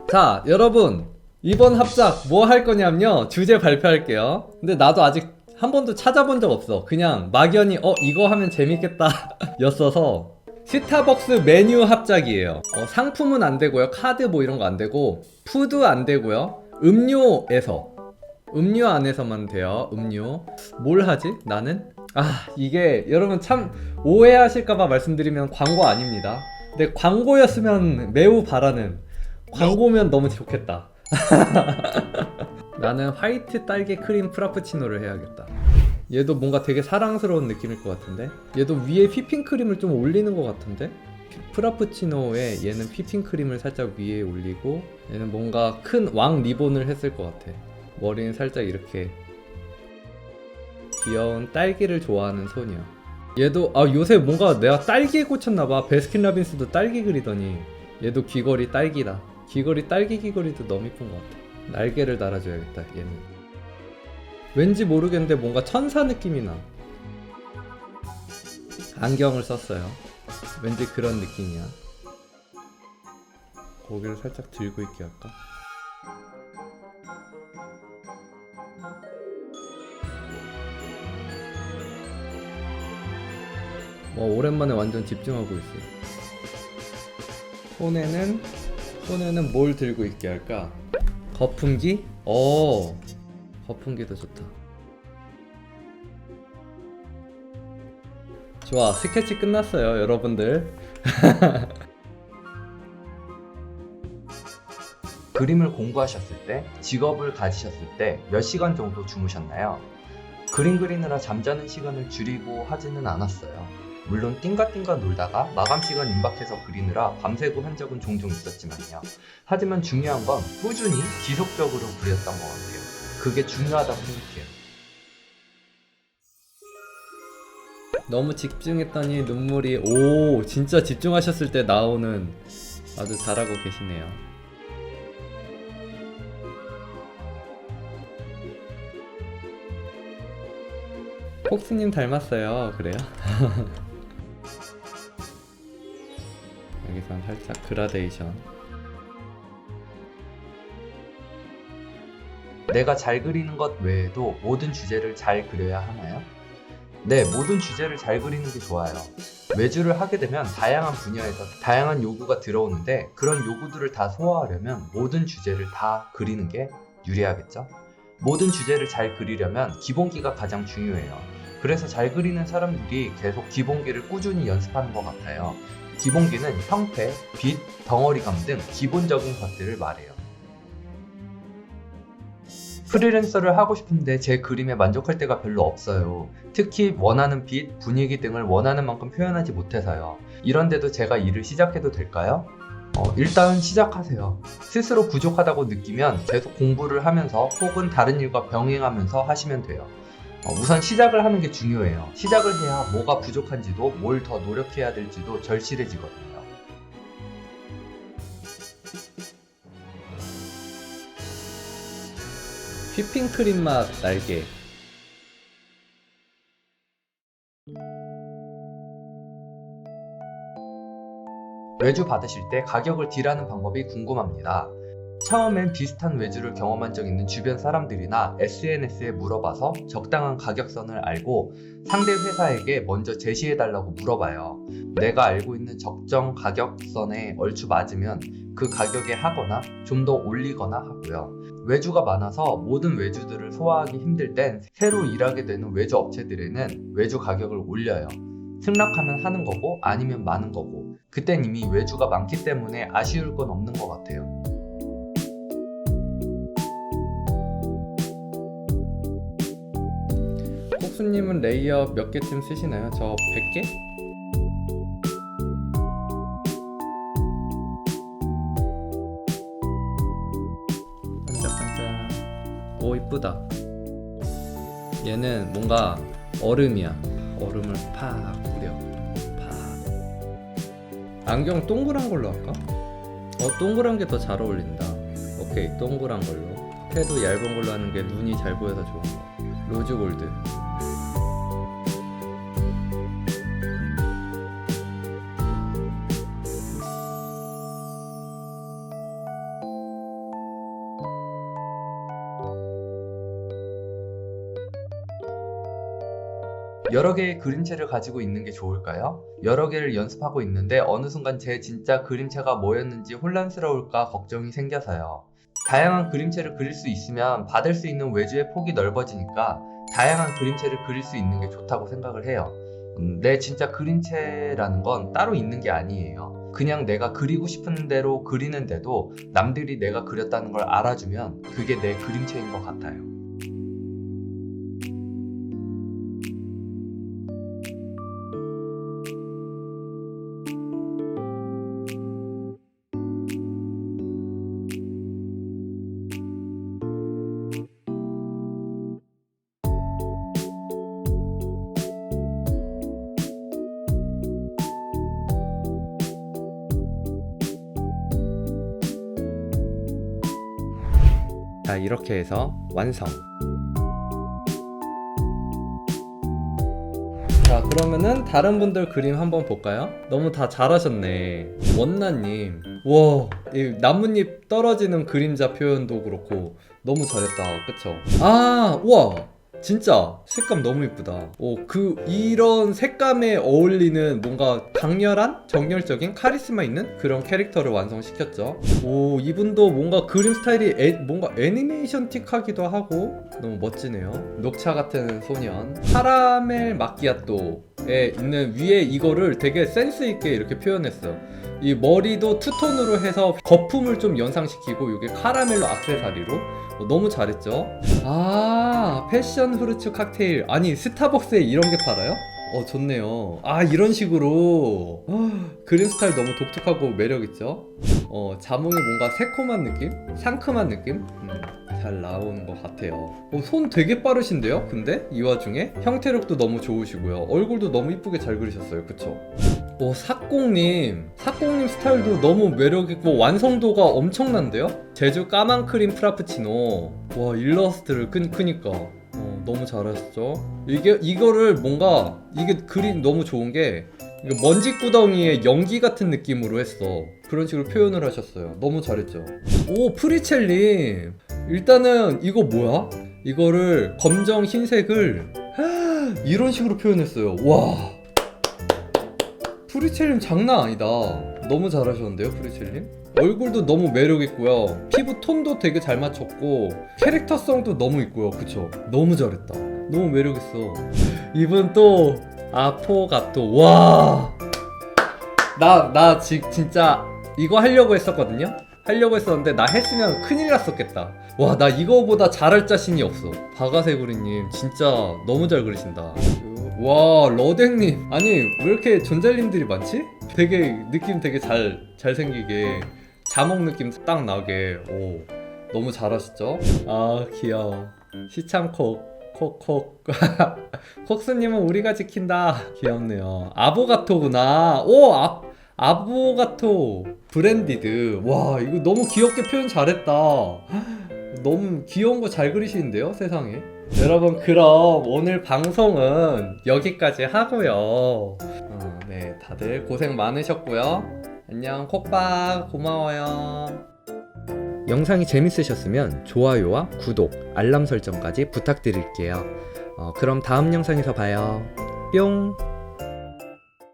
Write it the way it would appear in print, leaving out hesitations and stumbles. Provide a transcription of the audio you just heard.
자, 여러분, 이번 합작 뭐 할 거냐면요, 주제 발표할게요. 근데 나도 아직 한 번도 찾아본 적 없어. 그냥 막연히 이거 하면 재밌겠다 였어서 스타벅스 메뉴 합작이에요. 상품은 안 되고요, 카드 뭐 이런 거 안 되고, 푸드 안 되고요, 음료 안에서만 돼요. 음료 뭘 하지? 나는? 이게 여러분 참 오해하실까봐 말씀드리면 광고 아닙니다. 근데 광고였으면 매우 바라는, 광고면 너무 좋겠다. 나는 화이트 딸기 크림 프라푸치노를 해야겠다. 얘도 뭔가 되게 사랑스러운 느낌일 것 같은데, 얘도 위에 휘핑크림을 좀 올리는 것 같은데, 프라푸치노에 얘는 휘핑크림을 살짝 위에 올리고, 얘는 뭔가 큰 왕 리본을 했을 것 같아. 머리는 살짝 이렇게 귀여운 딸기를 좋아하는 소녀. 얘도 요새 뭔가 내가 딸기에 꽂혔나봐. 베스킨라빈스도 딸기 그리더니 얘도 귀걸이 딸기다. 귀걸이 딸기 귀걸이도 너무 이쁜 것 같아. 날개를 달아줘야겠다. 얘는 왠지 모르겠는데 뭔가 천사 느낌이 나. 안경을 썼어요. 왠지 그런 느낌이야. 고개를 살짝 들고 있게 할까? 오랜만에 완전 집중하고 있어. 손에는 뭘 들고 있게 할까? 거품기? 거품기도 좋다. 좋아, 스케치 끝났어요, 여러분들. 그림을 공부하셨을 때, 직업을 가지셨을 때 몇 시간 정도 주무셨나요? 그림 그리느라 잠자는 시간을 줄이고 하지는 않았어요. 물론 띵가띵가 놀다가 마감 시간 임박해서 그리느라 밤새고 한 적은 종종 있었지만요. 하지만 중요한 건 꾸준히 지속적으로 그렸던 것 같아요. 그게 중요하다고 생각해요. 너무 집중했더니 눈물이, 진짜 집중하셨을 때 나오는, 아주 잘하고 계시네요. 폭스님 닮았어요. 그래요? 여기선 살짝 그라데이션. 내가 잘 그리는 것 외에도 모든 주제를 잘 그려야 하나요? 네, 모든 주제를 잘 그리는 게 좋아요. 외주를 하게 되면 다양한 분야에서 다양한 요구가 들어오는데, 그런 요구들을 다 소화하려면 모든 주제를 다 그리는 게 유리하겠죠? 모든 주제를 잘 그리려면 기본기가 가장 중요해요. 그래서 잘 그리는 사람들이 계속 기본기를 꾸준히 연습하는 것 같아요. 기본기는 형태, 빛, 덩어리감 등 기본적인 것들을 말해요. 프리랜서를 하고 싶은데 제 그림에 만족할 때가 별로 없어요. 특히 원하는 빛, 분위기 등을 원하는 만큼 표현하지 못해서요. 이런데도 제가 일을 시작해도 될까요? 일단 시작하세요. 스스로 부족하다고 느끼면 계속 공부를 하면서 혹은 다른 일과 병행하면서 하시면 돼요. 우선 시작을 하는 게 중요해요. 시작을 해야 뭐가 부족한지도 뭘 더 노력해야 될지도 절실해지거든요. 휘핑크림 맛 날개. 외주 받으실 때 가격을 딜하는 방법이 궁금합니다. 처음엔 비슷한 외주를 경험한 적 있는 주변 사람들이나 SNS에 물어봐서 적당한 가격선을 알고 상대 회사에게 먼저 제시해달라고 물어봐요. 내가 알고 있는 적정 가격선에 얼추 맞으면 그 가격에 하거나 좀 더 올리거나 하고요. 외주가 많아서 모든 외주들을 소화하기 힘들 땐 새로 일하게 되는 외주 업체들에는 외주 가격을 올려요. 승낙하면 하는 거고 아니면 마는 거고, 그땐 이미 외주가 많기 때문에 아쉬울 건 없는 것 같아요. 폭수님은 레이어 몇 개쯤 쓰시나요? 저 100개? 반짝반짝. 오, 이쁘다. 얘는 뭔가 얼음이야. 얼음을 팍 뿌려. 팍. 안경 동그란 걸로 할까? 동그란 게 더 잘 어울린다. 오케이, 동그란 걸로. 패도 얇은 걸로 하는 게 눈이 잘 보여서 좋은 거. 로즈 골드. 여러 개의 그림체를 가지고 있는 게 좋을까요? 여러 개를 연습하고 있는데 어느 순간 제 진짜 그림체가 뭐였는지 혼란스러울까 걱정이 생겨서요. 다양한 그림체를 그릴 수 있으면 받을 수 있는 외주의 폭이 넓어지니까 다양한 그림체를 그릴 수 있는 게 좋다고 생각을 해요. 내 진짜 그림체라는 건 따로 있는 게 아니에요. 그냥 내가 그리고 싶은 대로 그리는데도 남들이 내가 그렸다는 걸 알아주면 그게 내 그림체인 것 같아요. 자, 이렇게 해서 완성. 자, 그러면은 다른 분들 그림 한번 볼까요? 너무 다 잘하셨네. 원나님, 와, 이 나뭇잎 떨어지는 그림자 표현도 그렇고 너무 잘했다, 그쵸? 아, 우와, 진짜 색감 너무 이쁘다. 이런 색감에 어울리는 뭔가 강렬한, 정열적인 카리스마 있는 그런 캐릭터를 완성시켰죠. 오, 이분도 뭔가 그림 스타일이 뭔가 애니메이션틱하기도 하고 너무 멋지네요. 녹차 같은 소년. 카라멜 마끼아또에 있는 위에 이거를 되게 센스 있게 이렇게 표현했어요. 이 머리도 투톤으로 해서 거품을 좀 연상시키고 이게 카라멜로 액세서리로 너무 잘했죠. 아, 패션 후르츠 칵테일. 아니, 스타벅스에 이런 게 팔아요? 좋네요. 아, 이런 식으로 그림 스타일 너무 독특하고 매력있죠. 자몽이 뭔가 새콤한 느낌? 상큼한 느낌? 잘 나오는 것 같아요. 손 되게 빠르신데요? 근데 이 와중에 형태력도 너무 좋으시고요. 얼굴도 너무 이쁘게 잘 그리셨어요. 그쵸? 사꽁님 스타일도 너무 매력있고 완성도가 엄청난데요? 제주 까만 크림 프라푸치노. 와, 일러스트를 그니까 너무 잘하셨죠? 이거를 뭔가 이게 그림 너무 좋은 게 이거 먼지 구덩이에 연기 같은 느낌으로 했어. 그런 식으로 표현을 하셨어요. 너무 잘했죠? 오, 프리첼님, 일단은 이거 뭐야? 이거를 검정 흰색을 이런 식으로 표현했어요. 와, 프리첼님 장난 아니다. 너무 잘하셨는데요, 프리첼님? 얼굴도 너무 매력있고요. 피부 톤도 되게 잘 맞췄고 캐릭터성도 너무 있고요. 그쵸? 너무 잘했다. 너무 매력있어. 이분 또 아포가토. 와, 나 진짜 이거 하려고 했었거든요? 하려고 했었는데 나 했으면 큰일 났었겠다. 와, 나 이거보다 잘할 자신이 없어. 바가세구리님 진짜 너무 잘 그리신다. 와, 러댕님, 아니 왜 이렇게 존잘님들이 많지? 되게 느낌 되게 잘생기게 자몽 느낌 딱 나게. 오, 너무 잘하시죠? 아, 귀여워. 시참콕 콕콕. 콕스님은 우리가 지킨다. 귀엽네요. 아보가토구나. 오, 아보가토 브랜디드. 와, 이거 너무 귀엽게 표현 잘했다. 너무 귀여운 거 잘 그리시는데요, 세상에. 여러분, 그럼 오늘 방송은 여기까지 하고요. 네, 다들 고생 많으셨고요. 안녕, 콕박 고마워요. 영상이 재밌으셨으면 좋아요와 구독, 알람 설정까지 부탁드릴게요. 그럼 다음 영상에서 봐요. 뿅.